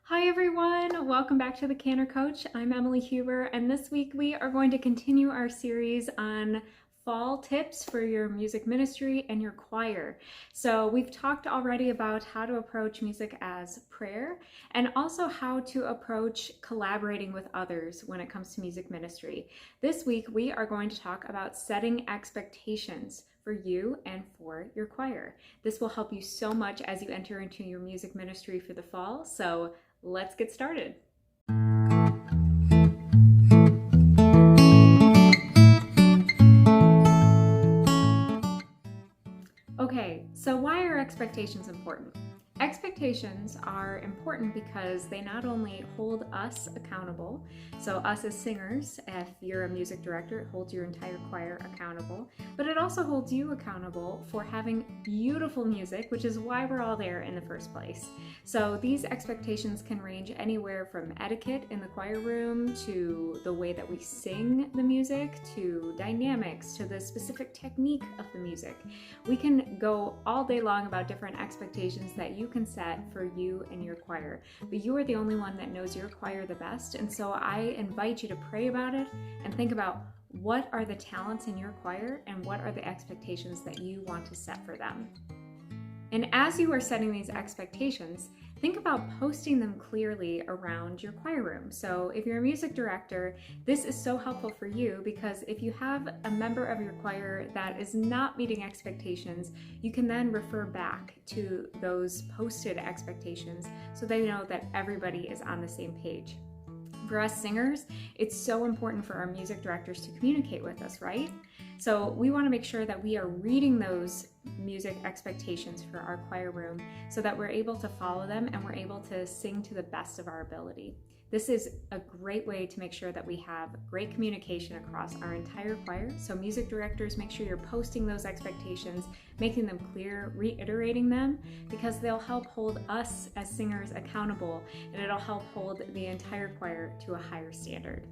Hi everyone, welcome back to the Cantor Coach. I'm Emily Huber, and this week we are going to continue our series on fall tips for your music ministry and your choir. So we've talked already about how to approach music as prayer and also how to approach collaborating with others when it comes to music ministry. This week we are going to talk about setting expectations for you and for your choir. This will help you so much as you enter into your music ministry for the fall. So let's get started. Okay, so why are expectations important? Expectations are important because they not only hold us accountable, so us as singers, if you're a music director, it holds your entire choir accountable, but it also holds you accountable for having beautiful music, which is why we're all there in the first place. So these expectations can range anywhere from etiquette in the choir room to the way that we sing the music, to dynamics, to the specific technique of the music. We can go all day long about different expectations that you can set for you and your choir, but you are the only one that knows your choir the best. And so I invite you to pray about it and think about what are the talents in your choir and what are the expectations that you want to set for them. And as you are setting these expectations, think about posting them clearly around your choir room. So if you're a music director, this is so helpful for you because if you have a member of your choir that is not meeting expectations, you can then refer back to those posted expectations so they know that everybody is on the same page. For us singers, it's so important for our music directors to communicate with us, right? So we want to make sure that we are reading those music expectations for our choir room so that we're able to follow them and we're able to sing to the best of our ability. This is a great way to make sure that we have great communication across our entire choir. So music directors, make sure you're posting those expectations, making them clear, reiterating them, because they'll help hold us as singers accountable and it'll help hold the entire choir to a higher standard.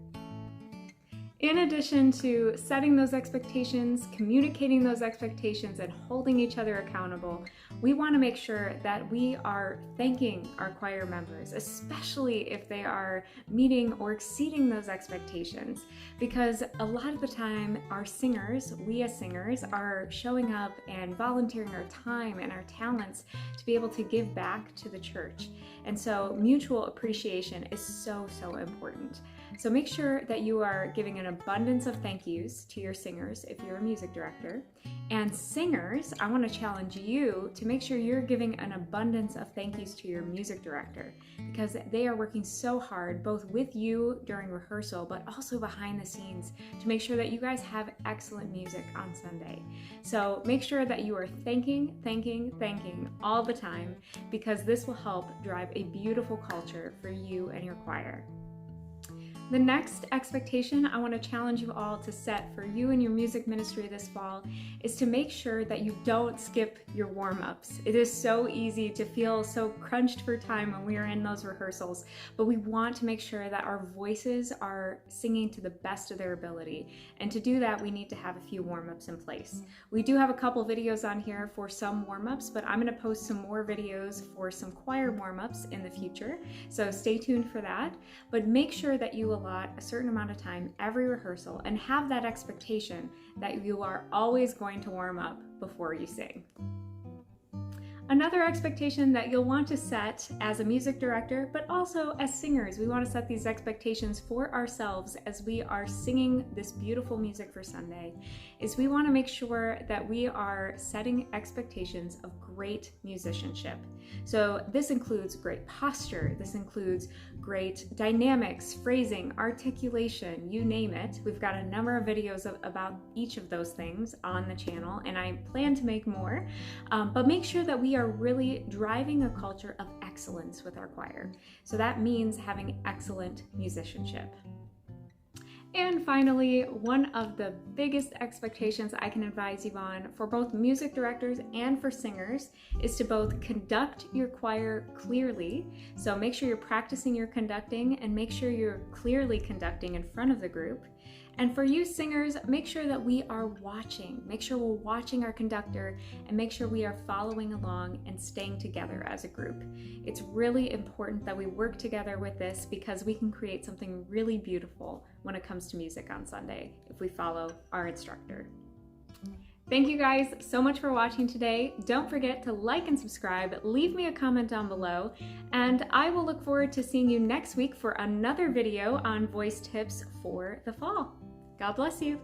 In addition to setting those expectations, communicating those expectations, and holding each other accountable, we want to make sure that we are thanking our choir members, especially if they are meeting or exceeding those expectations. Because a lot of the time, our singers, we as singers, are showing up and volunteering our time and our talents to be able to give back to the church. And so mutual appreciation is so important. So make sure that you are giving an abundance of thank yous to your singers if you're a music director. And singers, I want to challenge you to make sure you're giving an abundance of thank yous to your music director because they are working so hard both with you during rehearsal but also behind the scenes to make sure that you guys have excellent music on Sunday. So make sure that you are thanking all the time because this will help drive a beautiful culture for you and your choir. The next expectation I want to challenge you all to set for you and your music ministry this fall is to make sure that you don't skip your warm-ups. It is so easy to feel so crunched for time when we are in those rehearsals, but we want to make sure that our voices are singing to the best of their ability. And to do that, we need to have a few warm-ups in place. We do have a couple videos on here for some warm-ups, but I'm going to post some more videos for some choir warm-ups in the future. So stay tuned for that, but make sure that you allot a certain amount of time every rehearsal and have that expectation that you are always going to warm up before you sing. Another expectation that you'll want to set as a music director, but also as singers, we want to set these expectations for ourselves as we are singing this beautiful music for Sunday, is we want to make sure that we are setting expectations of great musicianship. So this includes great posture, this includes great dynamics, phrasing, articulation, you name it. We've got a number of videos about each of those things on the channel, and I plan to make more, but make sure that we are really driving a culture of excellence with our choir. So that means having excellent musicianship. And finally, one of the biggest expectations I can advise you on for both music directors and for singers is to both conduct your choir clearly. So make sure you're practicing your conducting and make sure you're clearly conducting in front of the group. And for you singers, make sure that we are watching. Make sure we're watching our conductor and make sure we are following along and staying together as a group. It's really important that we work together with this because we can create something really beautiful when it comes to music on Sunday if we follow our instructor. Thank you guys so much for watching today. Don't forget to like and subscribe, leave me a comment down below, and I will look forward to seeing you next week for another video on voice tips for the fall. God bless you.